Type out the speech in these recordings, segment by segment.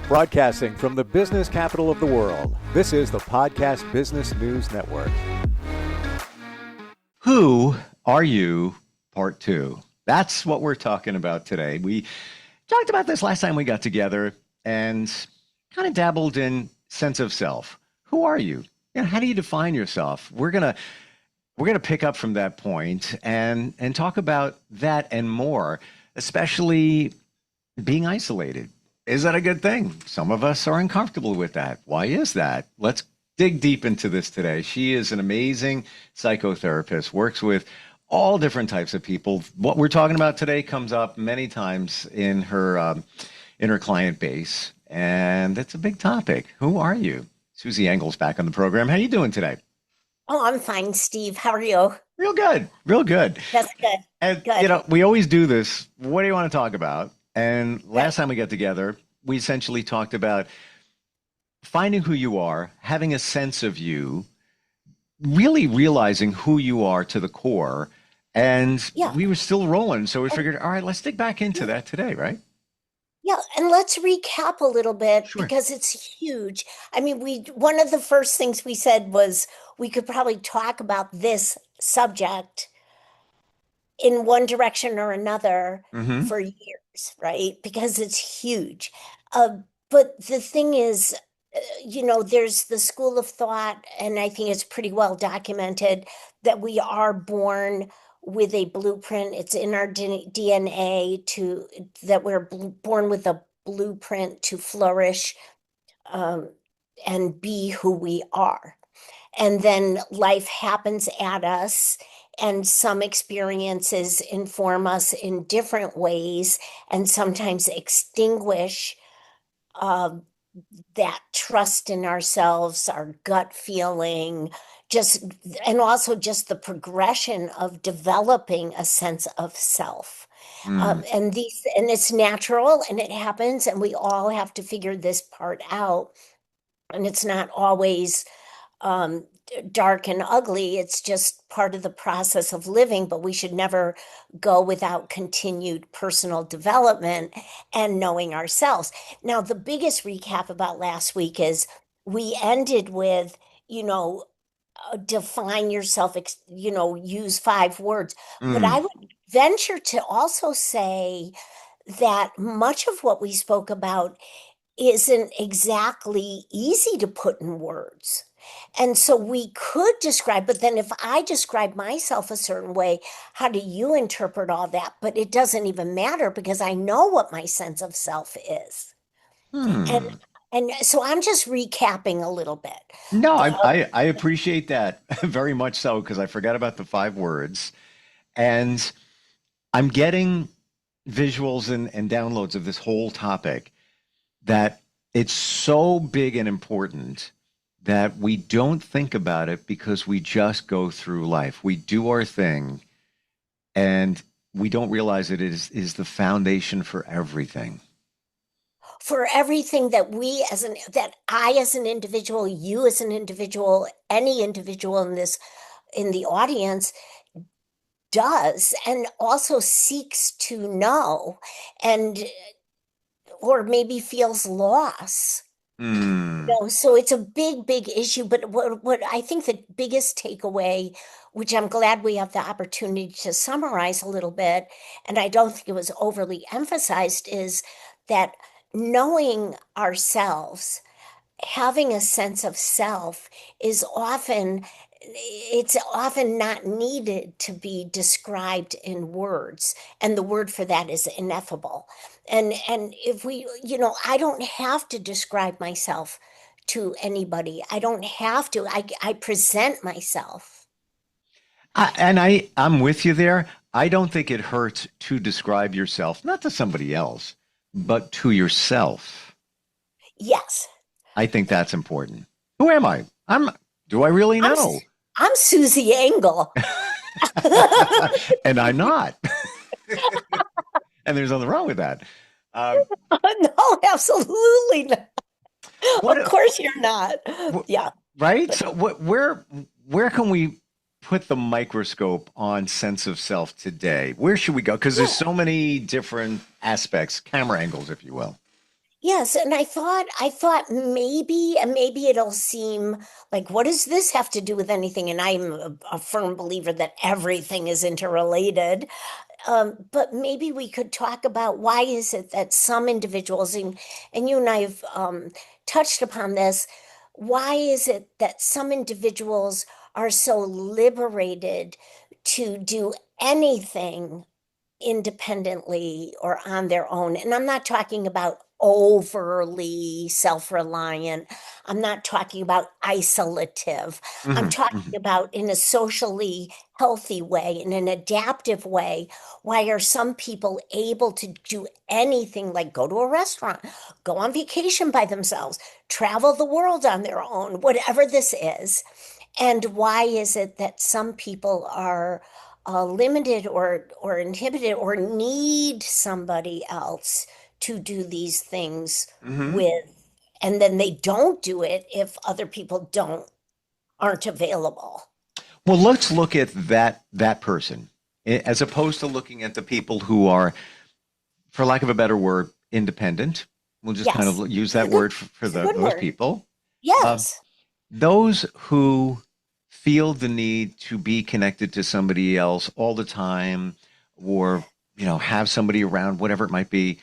Broadcasting from the business capital of the world, this is the Podcast Business News Network. Who are you? Part 2. That's what we're talking about today. We talked about this last time we got together and kind of dabbled in sense of self. Who are you? How do you define yourself? We're gonna pick up from that point and talk about that and more, especially being isolated. Is that a good thing? Some of us are uncomfortable with that. Why is that? Let's dig deep into this today. She is an amazing psychotherapist, works with all different types of people. What we're talking about today comes up many times in her client base, and it's a big topic. Who are you? Susie Engel's back on the program. How are you doing today? Oh, I'm fine, Steve. How are you? Real good. Real good. That's good. And, Good. we always do this. What do you want to talk about? And last time we got together, we essentially talked about finding who you are, having a sense of you, really realizing who you are to the core. And we were still rolling. So we figured, all right, let's dig back into that today, right? Yeah, and let's recap a little bit because it's huge. I mean, one of the first things we said was we could probably talk about this subject in one direction or another for years, right? Because it's huge. But the thing is, there's the school of thought, and I think it's pretty well documented that we are born with a blueprint. It's in our DNA that we're born with a blueprint to flourish and be who we are. And then life happens at us, and some experiences inform us in different ways and sometimes extinguish that trust in ourselves, our gut feeling, and also just the progression of developing a sense of self. And it's natural and it happens, and we all have to figure this part out. And it's not always dark and ugly. It's just part of the process of living, but we should never go without continued personal development and knowing ourselves. Now, the biggest recap about last week is we ended with, define yourself, use 5 words. But I would venture to also say that much of what we spoke about isn't exactly easy to put in words. And so we could describe, but then if I describe myself a certain way, how do you interpret all that? But it doesn't even matter because I know what my sense of self is. And so I'm just recapping a little bit. No, I appreciate that very much so, because I forgot about the 5 words. And I'm getting visuals and downloads of this whole topic, that it's so big and important that we don't think about it because we just go through life. We do our thing and we don't realize it is the foundation for everything. For everything that I as an individual, you as an individual, any individual in the audience does, and also seeks to know, or maybe feels loss. So it's a big, big issue. But what I think the biggest takeaway, which I'm glad we have the opportunity to summarize a little bit, and I don't think it was overly emphasized, is that knowing ourselves, having a sense of self it's often not needed to be described in words. And the word for that is ineffable. And if I don't have to describe myself to anybody. I don't have to. I present myself. I'm with you there. I don't think it hurts to describe yourself, not to somebody else, but to yourself. Yes. I think that's important. Who am I? Do I really know? I'm Susie Engel. And I'm not. And there's nothing wrong with that. No, absolutely not. Of course you're not. Yeah. Right? So where can we put the microscope on sense of self today? Where should we go? Because there's so many different aspects, camera angles, if you will. Yes, and I thought maybe, and maybe it'll seem like, what does this have to do with anything? And I'm a firm believer that everything is interrelated. But maybe we could talk about why is it that some individuals, and you and I have touched upon this, why is it that some individuals are so liberated to do anything independently or on their own? And I'm not talking about overly self-reliant. I'm not talking about isolative. I'm Hmm. talking Hmm. about in a socially healthy way, in an adaptive way. Why are some people able to do anything like go to a restaurant, go on vacation by themselves, travel the world on their own, whatever this is? And why is it that some people are limited or inhibited or need somebody else to do these things Hmm. with, and then they don't do it if other people aren't available? Well, let's look at that person as opposed to looking at the people who are, for lack of a better word, independent. We'll just kind Yes, of use it's a that good word for it's a good those word. people. Um, Yes. those who feel the need to be connected to somebody else all the time, or have somebody around, whatever it might be,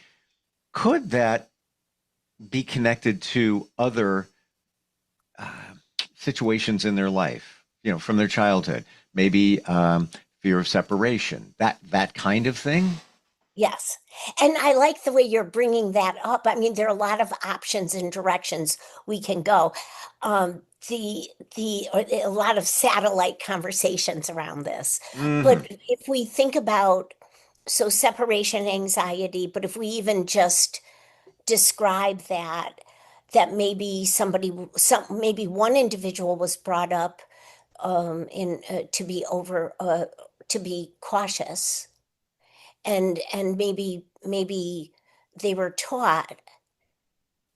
could that be connected to other uh, situations in their life, from their childhood, maybe fear of separation, that kind of thing. Yes. And I like the way you're bringing that up. I mean, there are a lot of options and directions we can go. Um, a lot of satellite conversations around this. Hmm. But if we think about, so separation anxiety, but if we even just describe that maybe one individual was brought up in to be cautious, and maybe they were taught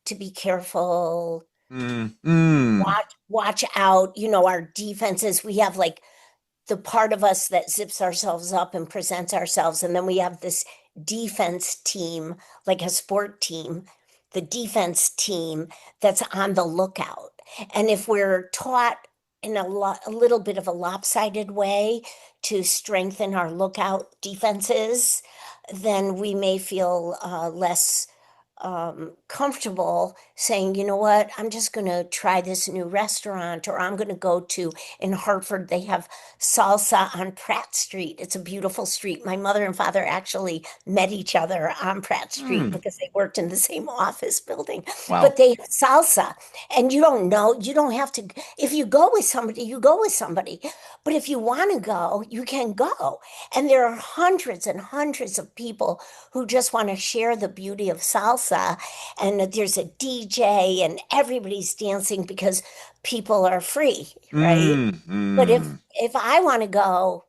to be careful, Mm-hmm. watch out, our defenses. We have like the part of us that zips ourselves up and presents ourselves, and then we have this defense team, like a sport team, the defense team that's on the lookout. And if we're taught in a little bit of a lopsided way to strengthen our lookout defenses, then we may feel less comfortable saying, you know what, I'm just going to try this new restaurant, or I'm going to go to, in Hartford, they have salsa on Pratt Street. It's a beautiful street. My mother and father actually met each other on Pratt Street Mm. because they worked in the same office building. But Wow. they have salsa, and you don't have to, if you go with somebody, you go with somebody. But if you want to go, you can go. And there are hundreds and hundreds of people who just want to share the beauty of salsa. And there's a DJ and everybody's dancing because people are free, right? But Mm-hmm. if I want to go,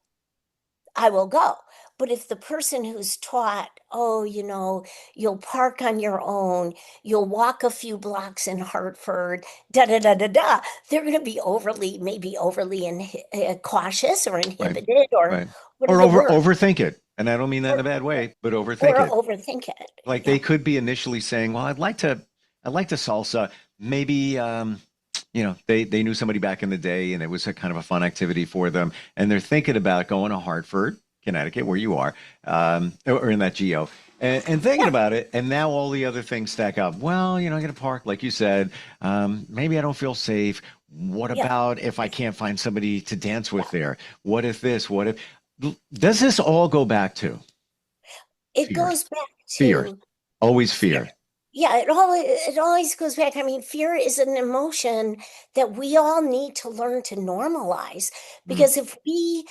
I will go. But if the person who's taught, oh, you'll park on your own, you'll walk a few blocks in Hartford, da da da da da, they're going to be maybe overly cautious or Right. inhibited, or Right. what are Or the words? overthink it. And I don't mean that in a Or, bad way, but overthink or it. overthink it. Like Yeah. they could be initially saying, "Well, I'd like to salsa. Maybe, they knew somebody back in the day, and it was a kind of a fun activity for them, and they're thinking about going to Hartford, Connecticut, where you are, or in that geo, and thinking Yeah. about it. And now all the other things stack up. Well, I got to park, like you said. Maybe I don't feel safe. What Yeah. about if I can't find somebody to dance with Yeah. there? What if this? What if? Does this all go back to It fear? goes back Fear. to Always fear. fear. Yeah, it always goes back. I mean, fear is an emotion that we all need to learn to normalize, Mm. because if we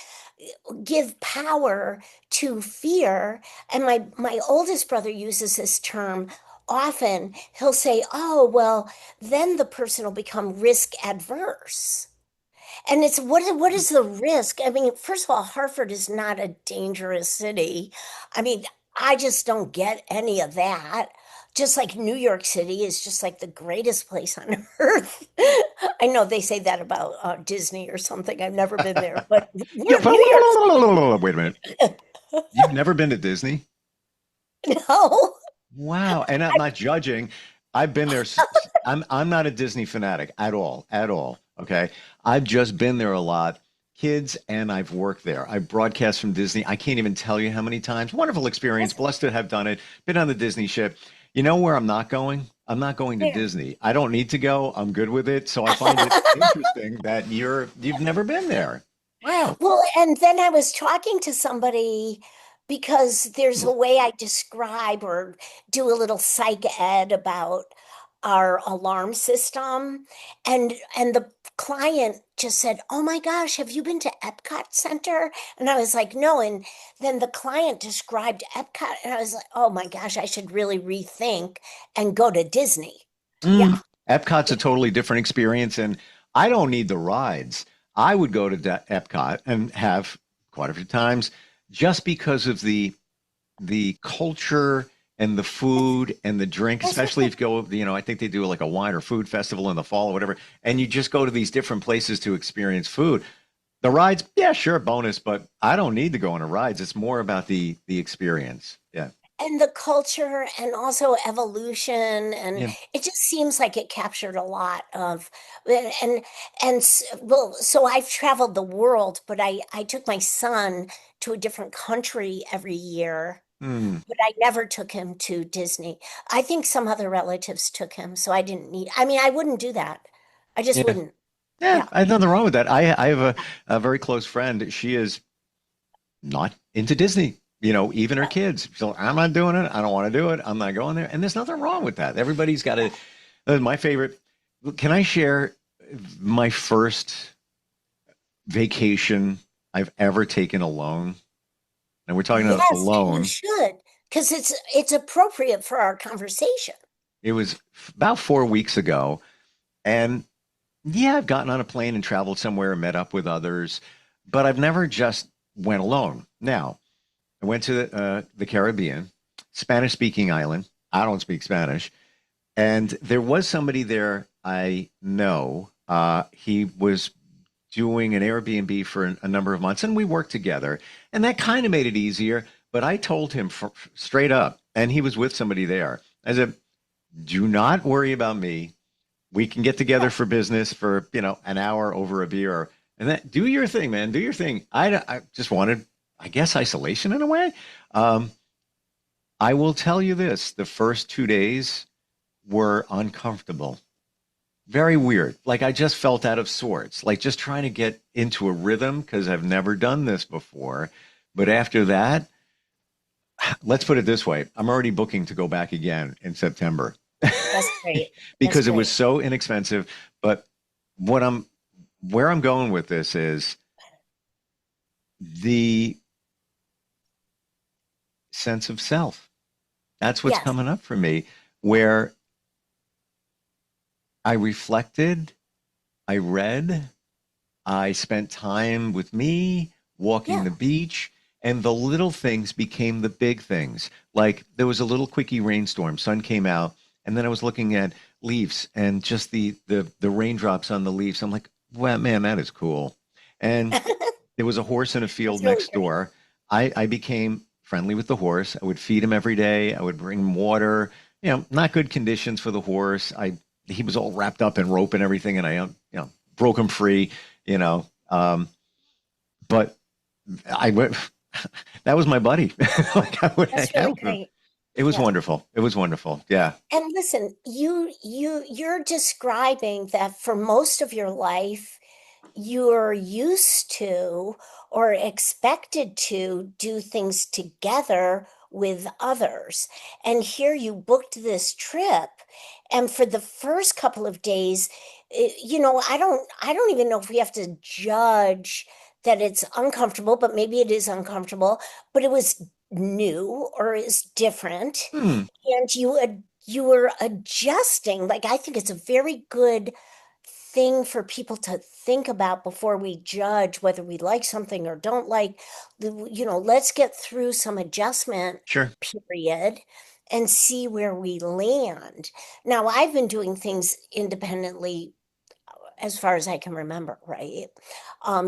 give power to fear, and my oldest brother uses this term often, he'll say, "Oh, well, then the person will become risk adverse." And it's what is the risk? I mean, first of all, Hartford is not a dangerous city. I mean, I just don't get any of that. Just like New York City is just like the greatest place on earth. I know they say that about Disney or something. I've never been there, but Yeah, we're but New York wait a minute. You've never been to Disney? City. No. Wow. And I'm not judging. I've been there. I'm not a Disney fanatic at all, at all. Okay. I've just been there a lot, kids, and I've worked there. I broadcast from Disney. I can't even tell you how many times. Wonderful experience. Blessed to have done it. Been on the Disney ship. You know where I'm not going? I'm not going to There. Disney. I don't need to go. I'm good with it. So I find it interesting that you've never been there. Wow. Well, and then I was talking to somebody because there's a way I describe or do a little psych ed about our alarm system, and the client just said, "Oh my gosh, have you been to Epcot Center?" And I was like, "No." And then the client described Epcot, and I was like, "Oh my gosh, I should really rethink and go to Disney." Yeah. Epcot's a totally different experience, and I don't need the rides. I would go to Epcot and have quite a few times just because of the culture and the food and the drink, That's especially right. if you go, I think they do like a wine or food festival in the fall or whatever, and you just go to these different places to experience food. The rides, yeah, sure, bonus, but I don't need to go on the rides. It's more about the experience. Yeah. And the culture and also evolution, and Yeah. it just seems like it captured a lot of and well, so I've traveled the world, but I took my son to a different country every year, Hmm. but I never took him to Disney. I think some other relatives took him, so I didn't need, I mean, I wouldn't do that. I just Yeah. wouldn't. Yeah. Yeah. I have nothing wrong with that. I have a very close friend. She is not into Disney, even her kids. So I'm not doing it. I don't want to do it. I'm not going there. And there's nothing wrong with that. Everybody's got to. My favorite. Can I share my first vacation I've ever taken alone? And we're talking about Yes, you alone. should, because it's appropriate for our conversation. It was about 4 weeks ago. And yeah, I've gotten on a plane and traveled somewhere and met up with others, but I've never just went alone. Now, I went to the Caribbean, Spanish speaking island. I don't speak Spanish. And there was somebody there I know. He was doing an Airbnb for a number of months, and we worked together. And that kind of made it easier. But I told him straight up, and he was with somebody there. I said, do not worry about me. We can get together for business for, an hour over a beer. And then do your thing, man. Do your thing. I just wanted, I guess, isolation in a way. Um, I will tell you this, the first 2 days were uncomfortable. Very weird. Like I just felt out of sorts, like just trying to get into a rhythm because I've never done this before. But after that, let's put it this way, I'm already booking to go back again in September That's great. That's because it was great. so inexpensive. But what I'm where I'm going with this is the sense of self. That's what's Yes. coming up for me, where I reflected, I read, I spent time with me, walking Yeah. the beach, and the little things became the big things. Like there was a little quickie rainstorm, sun came out, and then I was looking at leaves and just the raindrops on the leaves. I'm like, wow, man, that is cool. And there was a horse in a field That's really next great. door. I became friendly with the horse. I would feed him every day. I would bring him water. Not good conditions for the horse. He was all wrapped up in rope and everything, and I broke him free. You know, um, but I went. That was my buddy. Like I would hang That's really out with him. great. It was Yeah. wonderful. It was wonderful. Yeah. And listen, you're describing that for most of your life, you're used to or expected to do things together with others. And here you booked this trip, and for the first couple of days, I don't even know if we have to judge that it's uncomfortable, but maybe it is uncomfortable, but it was new or is different, Hmm. and you were adjusting. Like, I think it's a very good thing for people to think about before we judge whether we like something or don't like. Let's get through some adjustment Sure. period and see where we land. Now, I've been doing things independently as far as I can remember, right?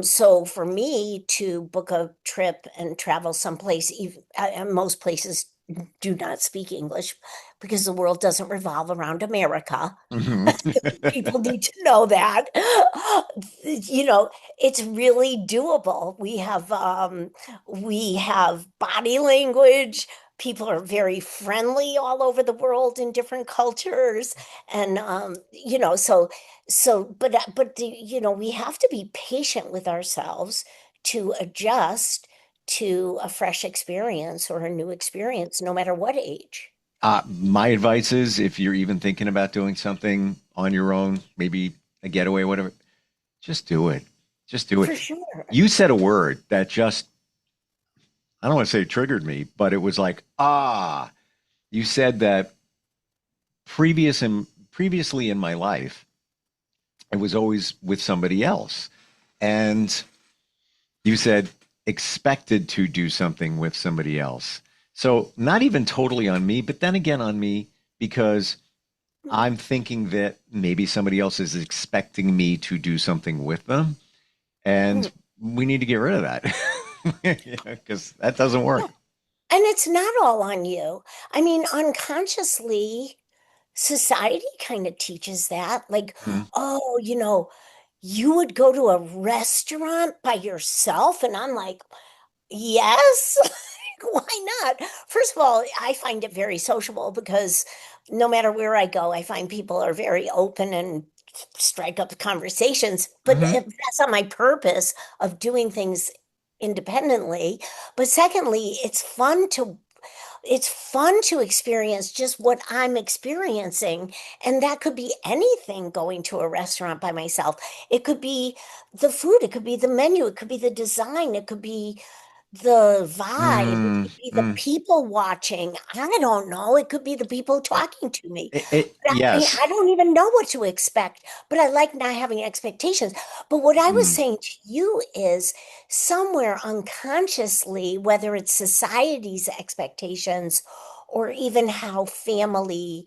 So for me to book a trip and travel someplace, even most places do not speak English because the world doesn't revolve around America. Mhm. People need to know that. You know, it's really doable. We have body language. People are very friendly all over the world in different cultures. And but we have to be patient with ourselves to adjust to a fresh experience or a new experience, no matter what age. My advice is if you're even thinking about doing something on your own, maybe a getaway, whatever, just do it. Just do it. For sure. You said a word that just, I don't want to say triggered me, but it was like, ah, you said that previously in my life, it was always with somebody else. And you said expected to do something with somebody else. So not even totally on me, but then again on me because I'm thinking that maybe somebody else is expecting me to do something with them. And we need to get rid of that because that doesn't work. And it's not all on you. I mean, unconsciously, society kind of teaches that. Like, Hmm. oh, you would go to a restaurant by yourself. And I'm like, yes. Why not? First of all, I find it very sociable because no matter where I go, I find people are very open and strike up conversations. But Hmm. if that's not my purpose of doing things independently. But secondly, it's fun to experience just what I'm experiencing. And that could be anything going to a restaurant by myself. It could be the food, it could be the menu, it could be the design, it could be the vibe, it Mm, could be the mm. people watching. I don't know. It could be the people talking to me. Yes. I don't even know what to expect, but I like not having expectations. But what I was Mm, saying to you is somewhere unconsciously, whether it's society's expectations or even how family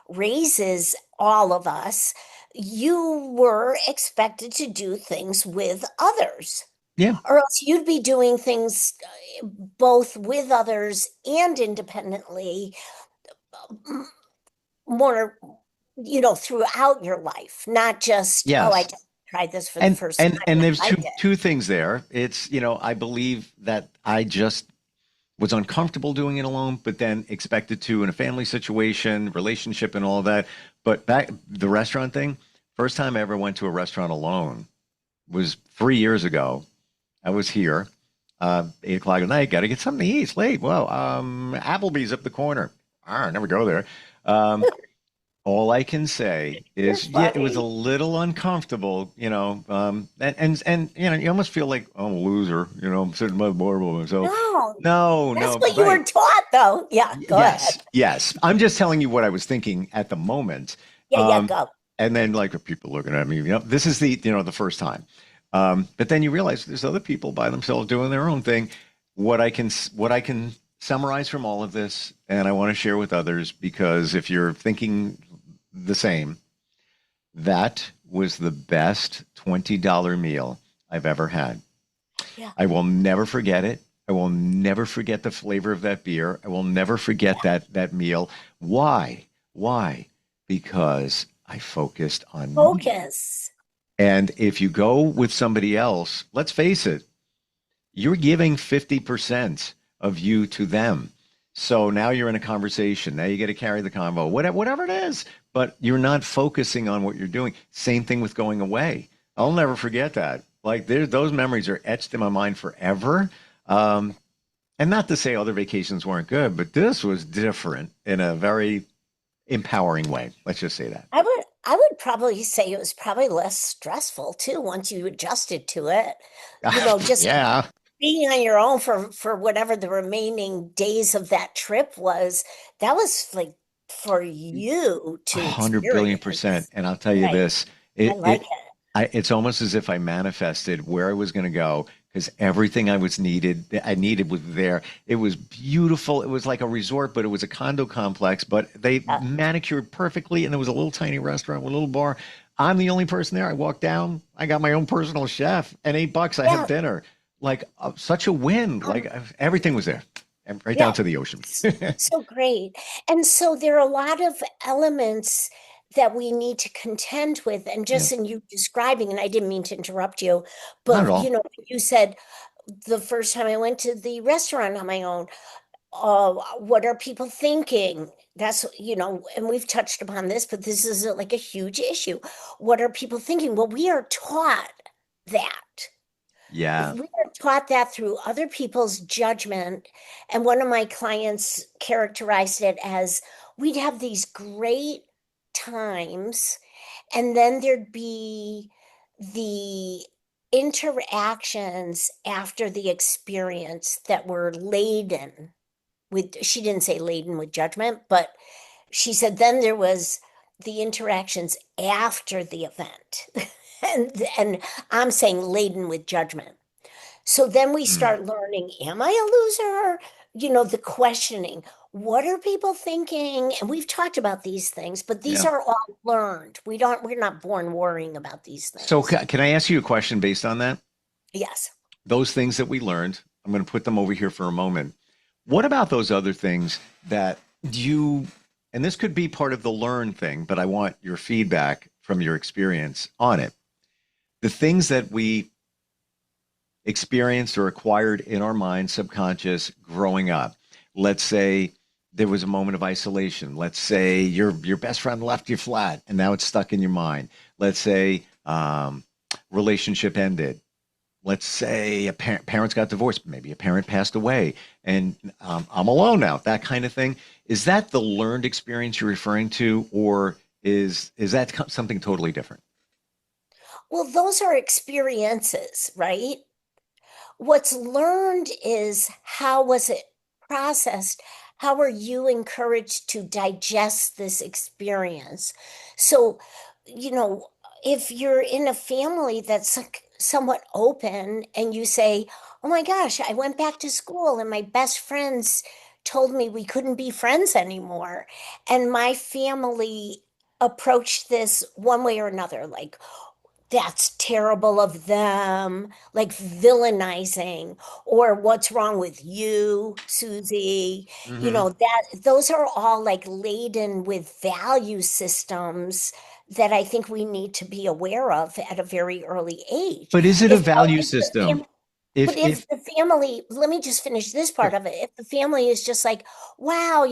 raises all of us, you were expected to do things with others, yeah. or else you'd be doing things both with others and independently, m- more, throughout your life, not just, oh, I Yes. just tried this for the And first and time and and there's I liked it. two things there. It's, I believe that I just was uncomfortable doing it alone, but then expected to in a family situation, relationship, and all of that. But back the restaurant thing, first time I ever went to a restaurant alone was 3 years ago. I was here, 8 o'clock at night. Got to get something to eat. It's late. Well, Applebee's up the corner. I never go there. Um, all I can say You're is, yeah, it was a funny. little uncomfortable, and you almost feel like I'm a loser, I'm sitting by the bar by myself. No, No, that's no, what you were right. taught, though. Yeah, go ahead. Yes, yes. I'm just telling you what I was thinking at the moment. Yeah, yeah, Um, go. and then like the people looking at me, this is the first time. But then you realize there's other people by themselves doing their own thing. What I can summarize from all of this, and I want to share with others, because if you're thinking the same, that was the best $20 meal I've ever had. Yeah, I will never forget it. I will never forget the flavor of that beer. I will never forget that meal. Why? Why? Because I focused on me. focus. And if you go with somebody else, let's face it, you're giving 50% of you to them. So now you're in a conversation. Now you get to carry the convo, whatever it is, but you're not focusing on what you're doing. Same thing with going away. I'll never forget that. Like those memories are etched in my mind forever. Um, and not to say other vacations weren't good, but this was different in a very empowering way. Let's just say that. I would probably say it was probably less stressful too once you adjusted to it. Just Yeah, being on your own for whatever the remaining days of that trip was, that was like for you a to 100 billion%. experience. And I'll tell you Right. this, I it, like it, it. it's almost as if I manifested where I was going to go because everything I needed was there. It was beautiful. It was like a resort, but it was a condo complex, but they Uh, manicured perfectly. And there was a little tiny restaurant with a little bar. I'm the only person there. I walked down, I got my own personal chef, and $8 I had yeah. dinner. Like such a win. Um, Like everything was there. and right Yeah. down to the ocean. So great. And so there are a lot of elements that we need to contend with. And Yeah, just in you describing, and I didn't mean to interrupt you, not at but all. you said the first time I went to the restaurant on my own, what are people thinking? That's, and we've touched upon this, but this is like a huge issue. What are people thinking? Well, we are taught that. Yeah. We are taught that through other people's judgment. And one of my clients characterized it as we'd have these great times, and then there'd be the interactions after the experience that were laden with, she didn't say laden with judgment, but she said then there was the interactions after the event. and I'm saying laden with judgment. So then we Mm. start learning, am I a loser? The questioning. What are people thinking? And we've talked about these things, but these Yeah. are all learned. We're not born worrying about these So things. can I ask you a question based on that? Yes. Those things that we learned, I'm going to put them over here for a moment. What about those other things that you, and this could be part of the learn thing, but I want your feedback from your experience on it. The things that we experienced or acquired in our mind, subconscious, growing up. Let's say there was a moment of isolation. Let's say your best friend left you flat, and now it's stuck in your mind. Let's say relationship ended. Let's say parents got divorced. Maybe a parent passed away, and I'm alone now. That kind of thing. Is that the learned experience you're referring to, or is that something totally different? Well, those are experiences, right? What's learned is how was it processed? How are you encouraged to digest this experience? So, you know, if you're in a family that's somewhat open and you say, oh my gosh, I went back to school and my best friends told me we couldn't be friends anymore. And my family approached this one way or another, like, that's terrible of them, like villainizing, or what's wrong with you, Susie? Hmm. That those are all like laden with value systems that I think we need to be aware of at a very early age. But is it a If, value if the system? fam- but If if the family, let me just finish this part Sure. of it. If the family is just like, wow,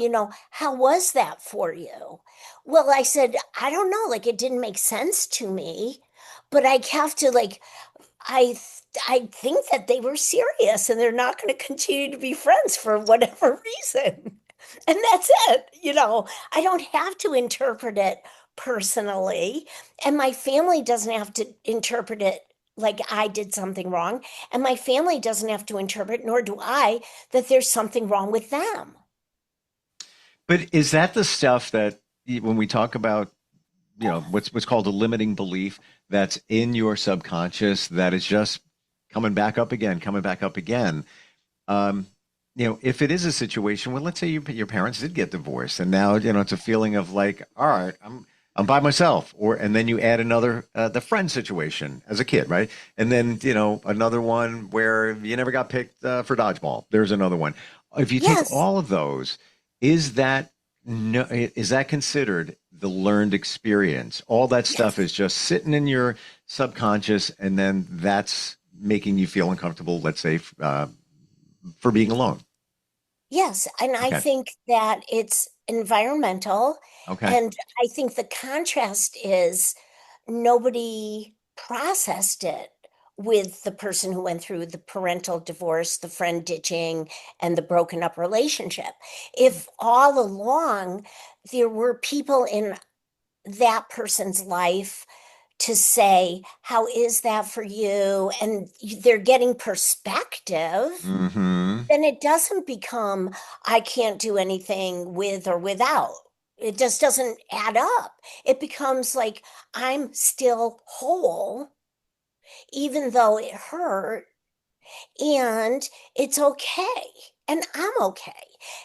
how was that for you? Well, I said, I don't know, like it didn't make sense to me, but I have to like I think that they were serious and they're not going to continue to be friends for whatever reason. And that's it. I don't have to interpret it personally, and my family doesn't have to interpret it like I did something wrong, and my family doesn't have to interpret, nor do I, that there's something wrong with them. But is that the stuff that when we talk about, what's called a limiting belief that's in your subconscious that is just coming back up again, coming back up again? Um, if it is a situation where, let's say your parents did get divorced, and now it's a feeling of like, all right, I'm by myself, and then you add another the friend situation as a kid, right? And then another one where you never got picked for dodgeball. There's another one. If you take Yes, all of those, is that no, is that considered the learned experience? All that stuff yes. is just sitting in your subconscious, and then that's making you feel uncomfortable. Let's say for being alone. Yes, and I Okay. think that it's environmental. Okay. And I think the contrast is nobody processed it with the person who went through the parental divorce, the friend ditching, and the broken up relationship. If all along there were people in that person's life to say, how is that for you? And they're getting perspective, Hmm. then it doesn't become, I can't do anything with or without. It just doesn't add up. It becomes like, I'm still whole, even though it hurt, and it's okay. And I'm okay.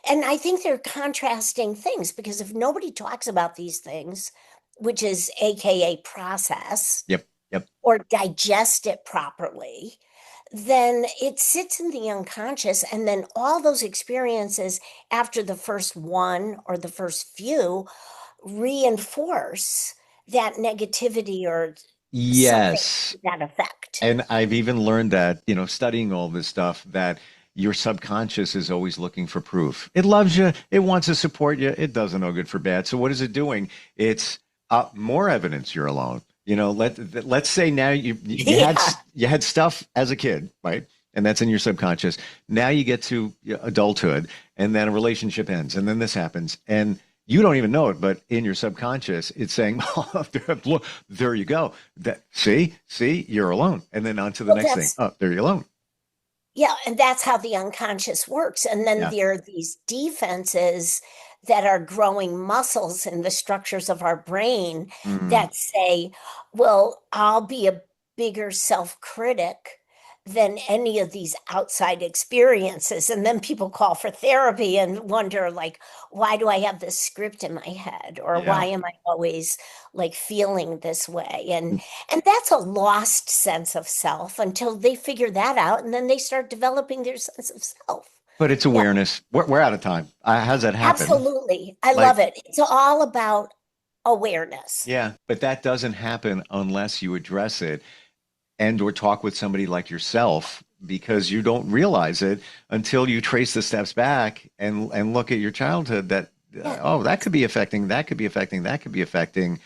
And I think they're contrasting things because if nobody talks about these things, which is AKA process Yep. Yep. or digest it properly, then it sits in the unconscious, and then all those experiences after the first one or the first few reinforce that negativity or something Yes. to that effect. And I've even learned that, studying all this stuff, that your subconscious is always looking for proof. It loves you. It wants to support you. It doesn't know good for bad. So what is it doing? It's more evidence you're alone. Let's say now you had stuff as a kid, right? And that's in your subconscious. Now you get to adulthood, and then a relationship ends, and then this happens, and you don't even know it, but in your subconscious, it's saying, "Oh, there you go. See, you're alone." And then on to the next thing. Oh, there you're alone. Yeah, and that's how the unconscious works. And then there are these defenses that are growing muscles in the structures of our brain that say, well, I'll be a bigger self-critic than any of these outside experiences. And then people call for therapy and wonder, like, why do I have this script in my head? Or why am I always like feeling this way? And that's a lost sense of self until they figure that out, and then they start developing their sense of self. But it's awareness. We're out of time. How's that happen? Absolutely. I love it. It's all about awareness. Yeah, but that doesn't happen unless you address it and or talk with somebody like yourself, because you don't realize it until you trace the steps back and look at your childhood that, that could be affecting, that could be affecting, that could be affecting.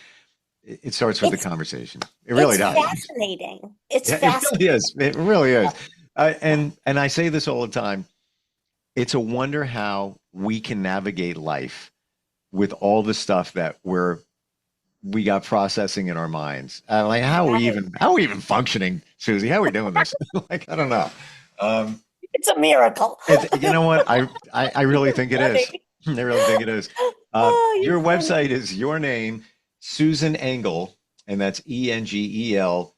It starts with the conversation. It really does. It's fascinating. It's fascinating. It really is. It really is. And I say this all the time. It's a wonder how we can navigate life with all the stuff that we got processing in our minds. Like, how are we even functioning, Susie? How are we doing this? Like, I don't know. It's a miracle. You know what? I really think it is. I really think it is. Your website is your name, Susan Engel, and that's ENGEL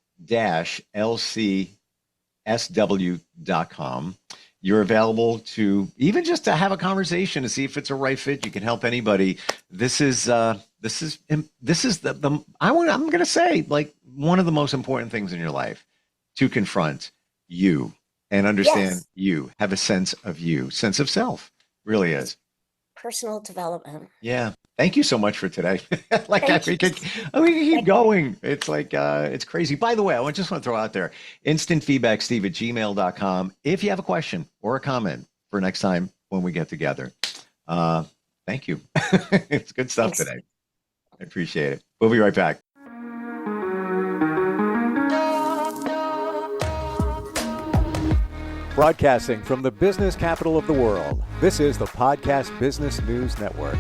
LCSW.com. You're available to even just to have a conversation to see if it's a right fit. You can help anybody. This is I'm going to say, like, one of the most important things in your life, to confront you and understand you, have a sense of self. Really is. Personal development. Yeah. Thank you so much for today. We can keep going. It's like, it's crazy. By the way, I just want to throw out there, instantfeedbacksteve@gmail.com. If you have a question or a comment for next time when we get together. Thank you. It's good stuff today. I appreciate it. We'll be right back. Broadcasting from the business capital of the world, this is the Podcast Business News Network.